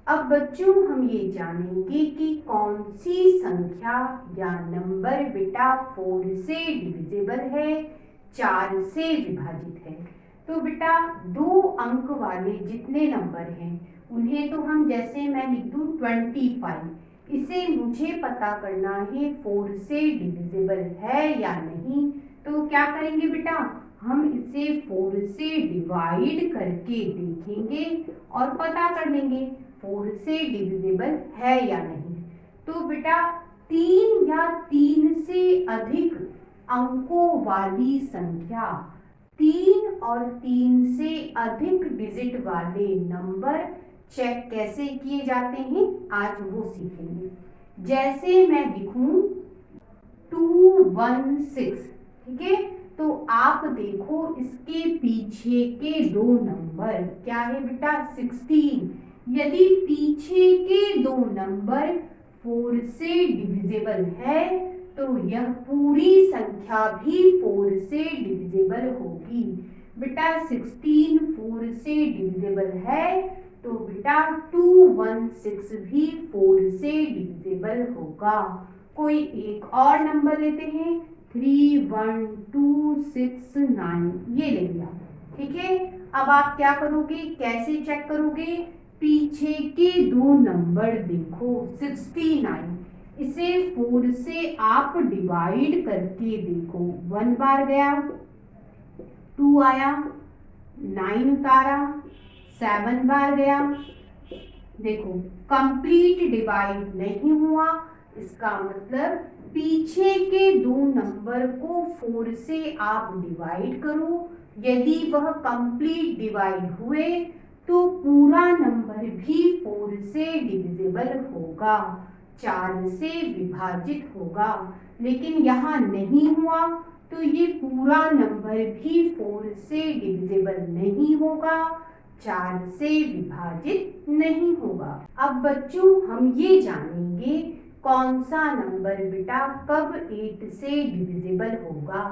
अब बच्चों हम ये जानेंगे कि कौन सी संख्या या नंबर बेटा 4 से डिविजिबल है, 4 से विभाजित है। तो बेटा 2 अंक वाले जितने नंबर हैं उन्हें तो हम, जैसे मैं लिख दूं 25, इसे मुझे पता करना है 4 से डिविजिबल है या नहीं। तो क्या करेंगे बेटा, हम इसे 4 से डिवाइड करके देखेंगे और पता कर लेंगे 4 से डिविजिबल है या नहीं। तो बेटा 3 या 3 से अधिक अंकों वाली संख्या, 3 और 3 से अधिक डिजिट वाले नंबर चेक कैसे किए जाते हैं आज वो सीखेंगे। जैसे मैं लिखूं 216, ठीक है, तो आप देखो इसके पीछे के 2 नंबर क्या है बेटा 16। यदि पीछे के 2 नंबर 4 से डिविजिबल है तो यह पूरी संख्या भी 4 से डिविजिबल होगी। बेटा 16 4 से डिविजिबल है तो बेटा 216 भी 4 से डिविजिबल होगा। कोई एक और नंबर लेते हैं 31269, ये ले लिया, ठीक है। अब आप क्या करोगे, कैसे चेक करोगे, पीछे के 2 नंबर देखो 69, इसे 4 से आप डिवाइड करके देखो, 1 बार गया, 2 आया, 9 उतारा, 7 बार गया, देखो कंप्लीट डिवाइड नहीं हुआ। इसका मतलब पीछे के 2 नंबर को 4 से आप डिवाइड करो, यदि वह कंप्लीट डिवाइड हुए तो पूरा नंबर भी 4 से डिविजिबल होगा, 4 से विभाजित होगा। लेकिन यहाँ नहीं हुआ तो ये पूरा नंबर भी 4 से डिविजिबल नहीं होगा, 4 से विभाजित नहीं होगा। अब बच्चों हम ये जानेंगे कौन सा नंबर बेटा कब 8 से डिविजिबल होगा,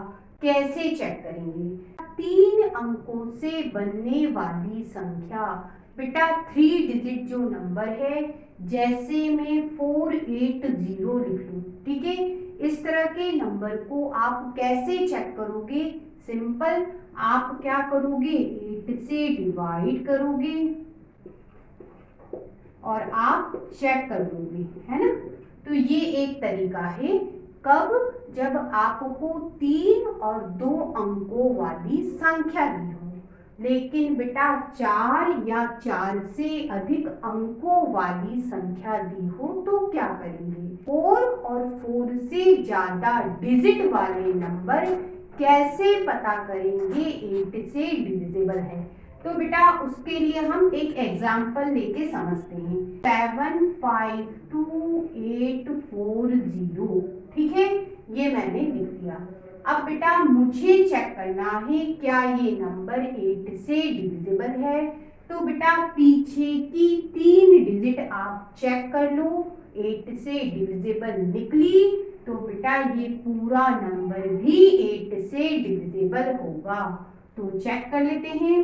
कैसे चेक करेंगे। 3 अंकों से बनने वाली संख्या बेटा 3 डिजिट जो नंबर है, जैसे मैं 480 लिख लूं, ठीक है, इस तरह के नंबर को आप कैसे चेक करोगे, सिंपल, आप क्या करोगे 8 से डिवाइड करोगे और आप चेक कर दोगे, है ना। तो ये एक तरीका है, कब, जब आपको 3 और 2 अंकों वाली संख्या दी हो। लेकिन बेटा 4 या 4 से अधिक अंकों वाली संख्या दी हो तो क्या करेंगे, 4 और 4 से ज्यादा डिजिट वाले नंबर कैसे पता करेंगे 8 से डिविजिबल है। तो बेटा उसके लिए हम एक एग्जाम्पल लेके समझते हैं, 752840, ठीक है, ये मैंने लिख दिया। अब बेटा मुझे चेक करना है क्या ये नंबर 8 से डिविजिबल है। तो बेटा पीछे की 3 डिजिट आप चेक कर लो, 8 से डिविजिबल निकली तो बेटा ये पूरा नंबर भी 8 से डिविजिबल होगा। तो चेक कर लेते हैं,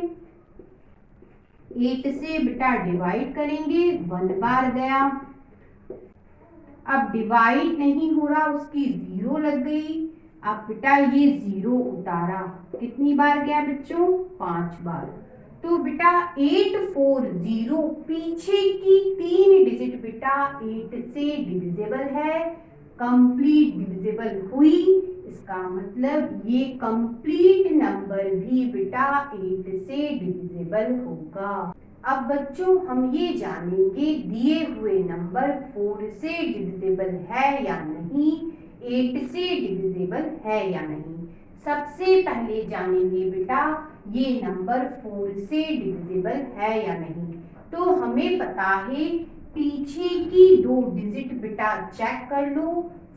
8 से बेटा डिवाइड करेंगे, 1 बार गया, अब डिवाइड नहीं हो रहा, उसकी 0 लग गई, अब बेटा ये 0 उतारा, कितनी बार गया बच्चों, 5 बार। तो बेटा 840 पीछे की 3 डिजिट बेटा 8 से डिविजिबल है, कंप्लीट डिविजिबल हुई, इसका मतलब ये कंप्लीट नंबर भी बेटा 8 से डिविजिबल होगा। अब बच्चों हम ये जानेंगे दिए हुए नंबर 4 से डिविजिबल है या नहीं, 8 से डिविजिबल है या नहीं। सबसे पहले जानेंगे बेटा ये नंबर 4 से डिविजिबल है या नहीं। तो हमें पता है पीछे की 2 डिजिट बेटा चेक कर लो,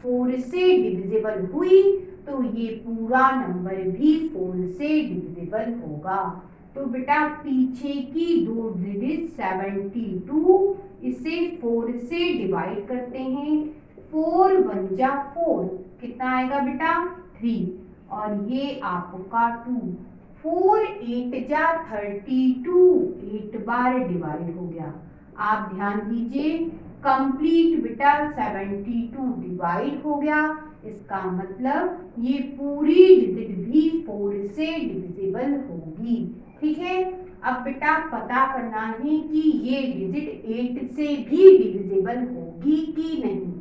4 से डिविजिबल हुई तो ये पूरा नंबर भी 4 से डिविजिबल होगा। तो बेटा पीछे की 2 डिजिट 72, इसे 4 से डिवाइड करते हैं, 4 1 जा 4, कितना आएगा बेटा 3, और ये आपका 2, 4 8 जा 32, 8 बार डिवाइड हो गया। आप ध्यान दीजिए, कंप्लीट बेटा 72 डिवाइड हो गया, इसका मतलब ये पूरी डिजिट भी 4 से डिविजिबल होगी। ठीक है, अब बेटा पता करना है कि ये डिजिट 8 से भी डिविजिबल होगी कि नहीं।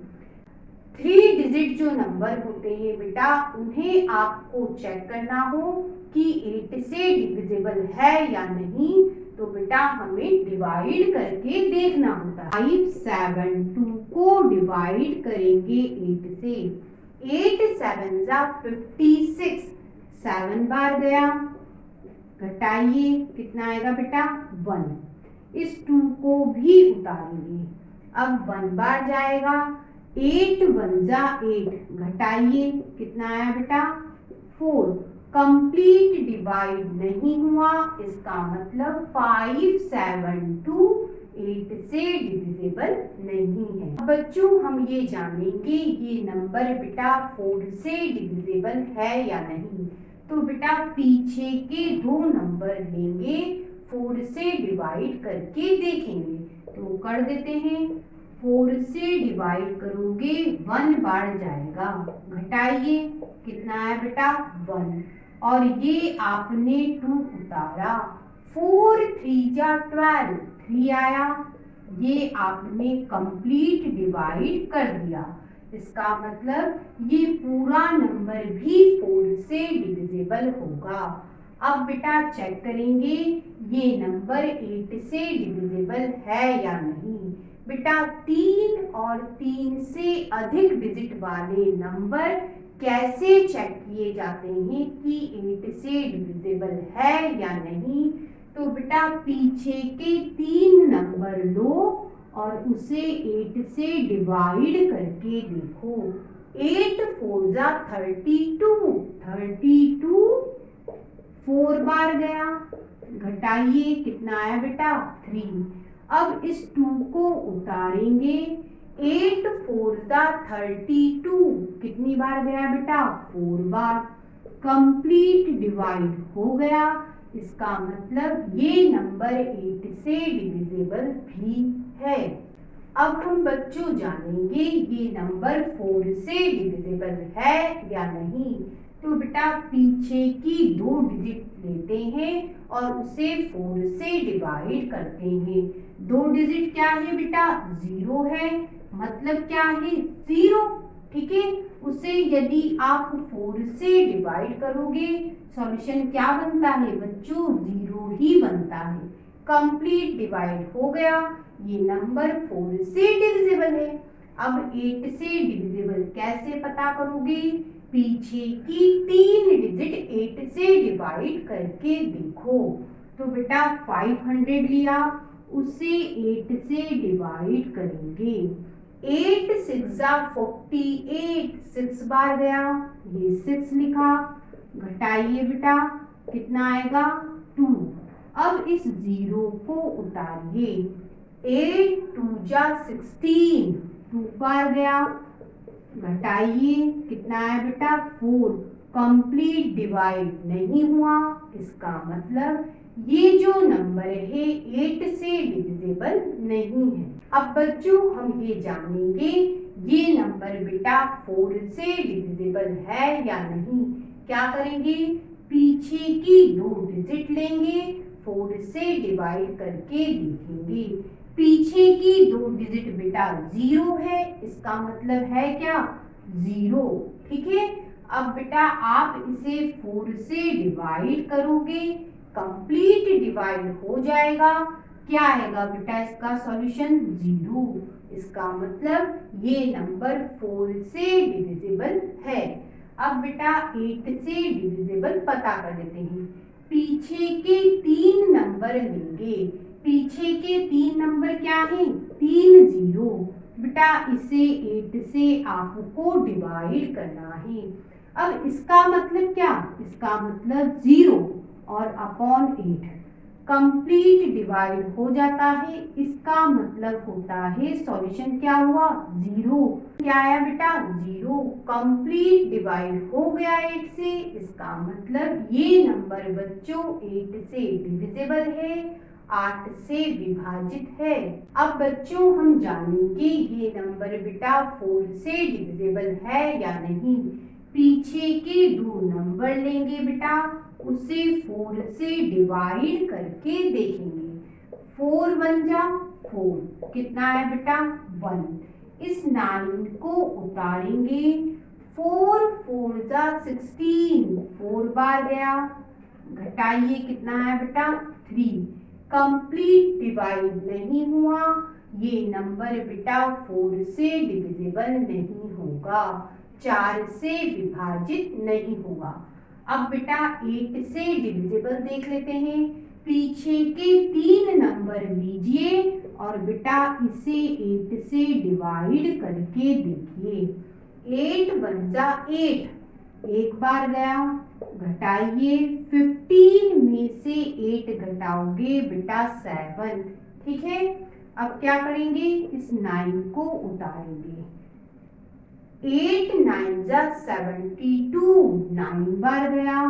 3 डिजिट जो नंबर होते हैं बेटा, उन्हें आपको चेक करना हो कि 8 से डिविजिबल है या नहीं, तो बेटा हमें डिवाइड करके देखना होता है। 5, 7, 2 को डिवाइड करेंगे 8 से। 8 7 जा 56, 7 बार गया, घटाइए कितना आएगा बेटा 1। इस 2 को भी उतारेंगे, अब 1 बार जाएगा, 8 1 जा 8, घटाइए कितना आया बेटा 4। कंप्लीट डिवाइड नहीं हुआ, इसका मतलब 5 7 2 8 से डिविजिबल नहीं है। बच्चों हम ये जानेंगे ये नंबर बेटा 4 से डिविजिबल है या नहीं। तो बेटा पीछे के 2 नंबर लेंगे, 4 से डिवाइड करके देखेंगे। तो कर देते हैं, 4 से डिवाइड करोगे 1 बार जाएगा, घटाइए कितना आया बेटा 1, और ये आपने 2 उतारा, 4 3 जा 12, 3 आया, ये आपने कंप्लीट डिवाइड कर दिया। इसका मतलब ये पूरा नंबर भी 4 से डिविजिबल होगा। अब बेटा चेक करेंगे ये नंबर 8 से डिविजिबल है या नहीं। बेटा 3 और 3 से अधिक डिजिट वाले नंबर कैसे चेक किए जाते हैं कि 8 से डिविजिबल है या नहीं। तो बेटा पीछे के 3 नंबर लो और उसे 8 से डिवाइड करके देखो। 8 4 जा 32, 32 4 बार गया, घटाइए कितना आया बेटा 3। अब इस 2 को उतारेंगे, 8 4 जा 32, कितनी बार गया बेटा 4 बार, कंप्लीट डिवाइड हो गया। इसका मतलब ये नंबर 8 से डिविजिबल भी है। अब हम बच्चों जानेंगे ये नंबर 4 से डिविजिबल है या नहीं। तो बेटा पीछे की 2 डिजिट लेते हैं और उसे 4 से डिवाइड करते हैं। 2 डिजिट क्या है बेटा 0 है, मतलब क्या है 0। ठीक है, उसे यदि आप 4 से डिवाइड करोगे सॉल्यूशन क्या बनता है बच्चों 0 ही बनता है। कंप्लीट डिवाइड हो गया, ये नंबर 4 से डिविजिबल है। अब 8 से डिविजिबल कैसे पता करोगे, पीछे की 3 डिजिट 8 से डिवाइड करके देखो। तो बेटा 500 लिया, उसे 8 से डिवाइड करेंगे, 8 6 जा 48, 6 बार गया, ये 6 लिखा, घटाइए बेटा कितना आएगा 2। अब इस 0 को उतारिए, 8 2 जा 16, 2 बार गया, घटाइए कितना आया बेटा 4। कंप्लीट डिवाइड नहीं हुआ, इसका मतलब ये जो नंबर है 8 से डिविजिबल नहीं है। अब बच्चों हम ये जानेंगे ये नंबर बेटा 4 से डिविजिबल है या नहीं। क्या करेंगे, पीछे की 2 डिजिट लेंगे, 4 से डिवाइड करके देखेंगे। पीछे की 2 डिजिट बेटा 0 है, इसका मतलब है क्या 0। ठीक है, अब बेटा आप इसे 4 से डिवाइड करोगे, कंप्लीट डिवाइड हो जाएगा, क्या आएगा बेटा इसका सॉल्यूशन 0। इसका मतलब ये नंबर 4 से डिविजिबल है। अब बेटा 8 से डिविजिबल पता कर देते हैं। पीछे के 3 नंबर लेंगे, पीछे के 3 नंबर क्या है 3 0। बेटा इसे 8 से आपको डिवाइड करना है। अब इसका मतलब क्या, इसका मतलब 0 और अपॉन 8 कंप्लीट डिवाइड हो जाता है, इसका मतलब होता है सॉल्यूशन क्या हुआ 0। क्या आया बेटा 0, कंप्लीट डिवाइड हो गया 8 से, इसका मतलब ये नंबर बच्चों 8 से डिविजिबल है 8 से विभाजित है। अब बच्चों हम जानेंगे ये नंबर बेटा 4 से डिविजिबल है या नहीं। पीछे के दो नंबर लेंगे बेटा, उसे 4 से डिवाइड करके देखेंगे। 4 1 जा 4, कितना है बेटा 1। इस 9 को उतारेंगे, 4 4 जा 16, 4 बार गया, घटाइए कितना है बेटा 3। कंप्लीट डिवाइड नहीं हुआ, ये नंबर बेटा 4 से डिविजिबल नहीं होगा, 4 से विभाजित नहीं होगा। अब बेटा 8 से डिविजिबल देख लेते हैं। पीछे के 3 नंबर लीजिए और बेटा इसे 8 से डिवाइड करके देखिए। 8 1 जा 8, एक बार गया, घटाइए, 15 में से 8 घटाओगे बेटा 7, ठीक है। अब क्या करेंगे, इस 9 को उतारेंगे। 8 9 जा 72, 9 बार गया,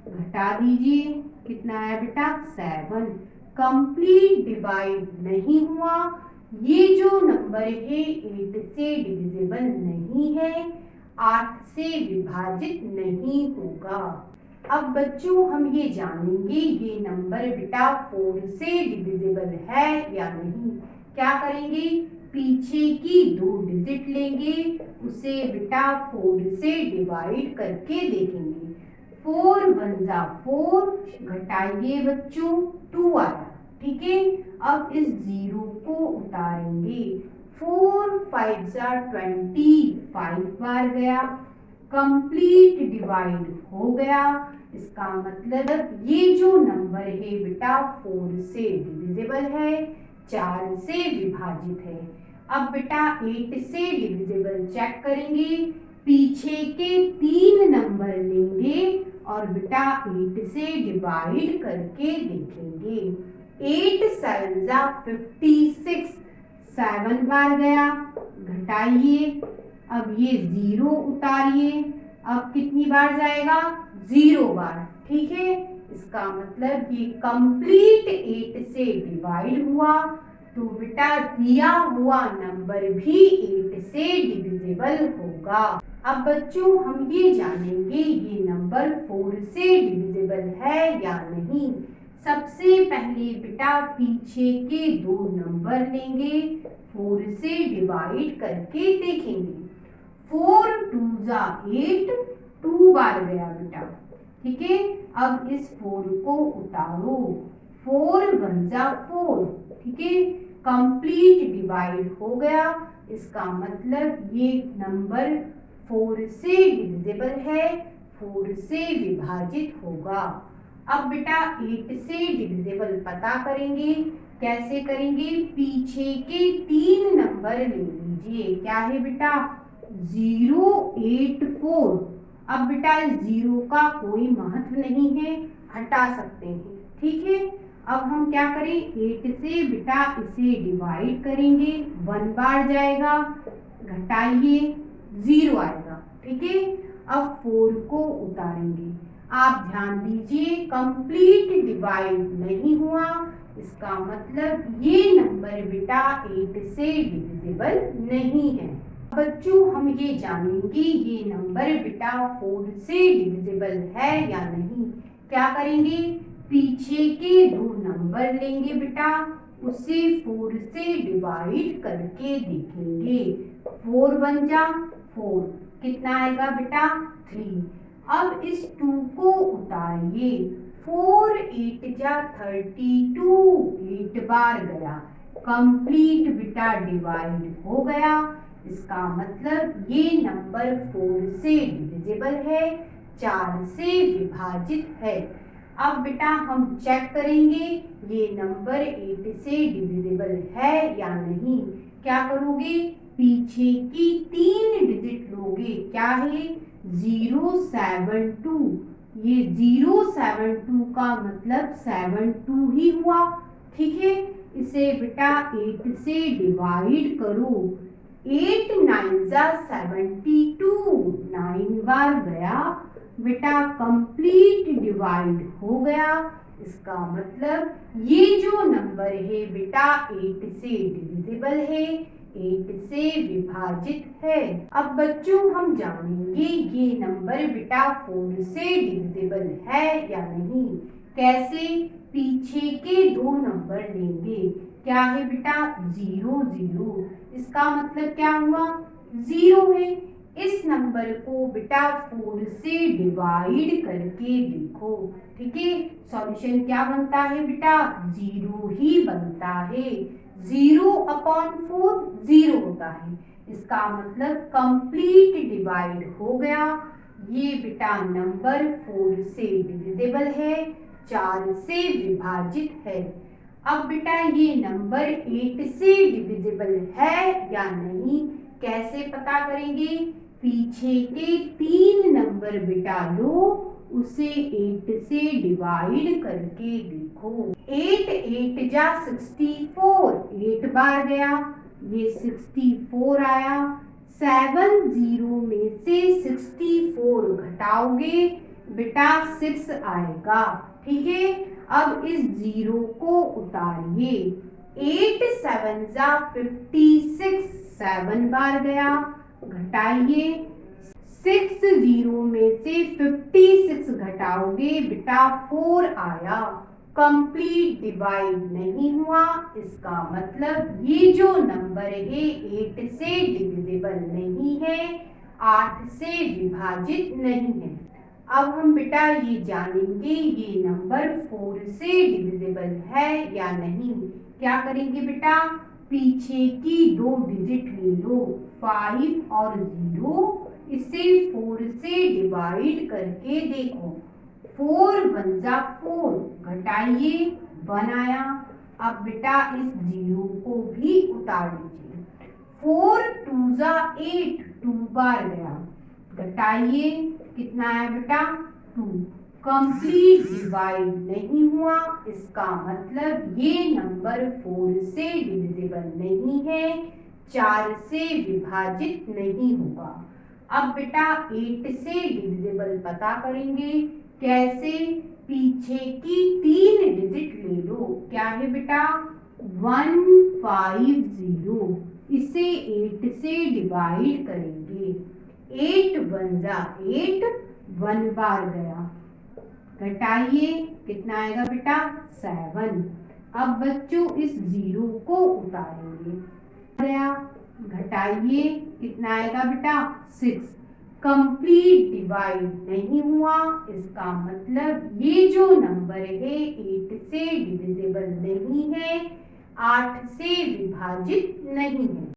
घटा दीजिए, कितना है बेटा 7। कंप्लीट डिवाइड नहीं हुआ, ये जो नंबर है 8 से डिविजिबल नहीं है, 8 से विभाजित नहीं होगा। अब बच्चों हम ये जानेंगे ये नंबर बेटा 4 से डिविजिबल है या नहीं। क्या करेंगे, पीछे की 2 डिजिट लेंगे, उसे बेटा 4 से डिवाइड करके देखेंगे। 4 1 जा 4, घटाइए बच्चों 2 आया, ठीक है। अब इस 0 को उतारेंगे। 4 5 जा 20, 5 बार गया, कंप्लीट डिवाइड हो गया। इसका मतलब ये जो नंबर है बेटा 4 से डिविजिबल है, 4 से विभाजित है। अब बेटा 8 से डिविजिबल चेक करेंगे। पीछे के 3 नंबर लेंगे और बेटा 8 से डिवाइड करके देखेंगे। 8 7 जा 56, 7 बार गया, घटाइए, अब ये 0 उतारिए, अब कितनी बार जाएगा 0 बार, ठीक है। इसका मतलब ये कंप्लीट 8 से डिवाइड हुआ, तो बेटा दिया हुआ नंबर भी 8 से डिविजिबल होगा। अब बच्चों हम ये जानेंगे ये नंबर 4 से डिविजिबल है या नहीं। सबसे पहले बेटा पीछे के 2 नंबर लेंगे, 4 से डिवाइड करके देखेंगे। 4 2 जा 8, 2 बार गया बेटा, ठीक है। अब इस 4 को उतारो, 4 1 जा 4, ठीक है। कंप्लीट डिवाइड हो गया, इसका मतलब ये नंबर 4 से डिविजिबल है, 4 से विभाजित होगा। अब बेटा 8 से डिविजिबल पता करेंगे। कैसे करेंगे, पीछे के 3 नंबर ले लीजिए। क्या है बेटा 0 8 4। अब बेटा इस 0 का कोई महत्व नहीं है, हटा सकते हैं, ठीक है। अब हम क्या करें, 8 से बेटा इसे डिवाइड करेंगे, 1 बार जाएगा, घटाइए 0 आएगा, ठीक है। अब 4 को उतारेंगे। आप ध्यान दीजिए कंप्लीट डिवाइड नहीं हुआ, इसका मतलब ये नंबर बेटा 8 से डिविजिबल नहीं है। बच्चों हम ये जानेंगे ये नंबर बेटा 4 से डिविजिबल है या नहीं। क्या करेंगे, पीछे के 2 नंबर लेंगे बेटा, उसे 4 से डिवाइड करके देखेंगे। 4 1 जा 4, कितना आएगा बेटा 3। अब इस 2 को उतारिए। 4 8 जा 32, 8 बार गया, कंप्लीट बेटा डिवाइड हो गया। इसका मतलब ये नंबर 4 से डिविजिबल है, 4 से विभाजित है। अब बेटा हम चेक करेंगे ये नंबर 8 से डिविजिबल है या नहीं। क्या करोगे, पीछे की 3 डिजिट लोगे। क्या है 0 7 2, ये 0 7 2 का मतलब 7 2 ही हुआ, ठीक है। इसे बेटा 8 से डिवाइड करो। 8 9 जा 72, 9 बार गया बेटा, कंप्लीट डिवाइड हो गया। इसका मतलब ये जो नंबर है बेटा 8 से डिविजिबल है, 8 से विभाजित है। अब बच्चों हम जानेंगे ये नंबर बेटा 4 से डिविजिबल है या नहीं। कैसे? पीछे के दो नंबर लेंगे। क्या है बेटा? 0 0। इसका मतलब क्या हुआ? 0 है। इस नंबर को बेटा 4 से डिवाइड करके देखो। ठीक है, सॉल्यूशन क्या बनता है बेटा? 0 ही बनता है। 0/4 0 होता है। इसका मतलब कंप्लीट डिवाइड हो गया। ये बेटा नंबर 4 से डिविजिबल है, 4 से विभाजित है। अब बेटा ये नंबर 8 से डिविजिबल है या नहीं, कैसे पता करेंगे? पीछे के 3 नंबर बेटा लो, उसे 8 से डिवाइड करके देखो। 8 8 जा 64, 8 बार गया, ये 64 आया। 7 0 में से 64 घटाओगे बेटा 6 आएगा। ठीक है, अब इस 0 को उतारिए। 8 7 जा 56, 7 बार गया, घटाइए। 6 0 में से 56 घटाओगे बेटा 4 आया। कंप्लीट डिवाइड नहीं हुआ, इसका मतलब ये जो नंबर है 8 से डिविजिबल नहीं है, 8 से विभाजित नहीं है। अब हम बेटा ये जानेंगे ये नंबर 4 से डिविजिबल है या नहीं। क्या करेंगे बेटा? पीछे की 2 डिजिट ले लो, 5 और 0, इसे 4 से डिवाइड करके देखो। 4 1 जा 4, घटाइए, 1 आया। अब बेटा इस 0 को भी उतार लीजिए। 4 2 जा 8, 2 बार गया, घटाइए, कितना आया बेटा? 2। कंप्लीट डिवाइड नहीं हुआ, इसका मतलब ये नंबर 4 से डिविजिबल नहीं है, 4 से विभाजित नहीं होगा। अब बेटा 8 से डिविजिबल पता करेंगे। कैसे? पीछे की 3 डिजिट ले लो। क्या है बेटा? 150, इसे 8 से डिवाइड करेंगे। 8 1 जा 8, 1 बार गया, घटाइए, कितना आएगा बेटा? 7। अब बच्चों इस 0 को उतारेंगे, गया, घटाइए, कितना आएगा बेटा? 6। कंप्लीट डिवाइड नहीं हुआ, इसका मतलब ये जो नंबर है 8 से डिविजिबल नहीं है, 8 से विभाजित नहीं है।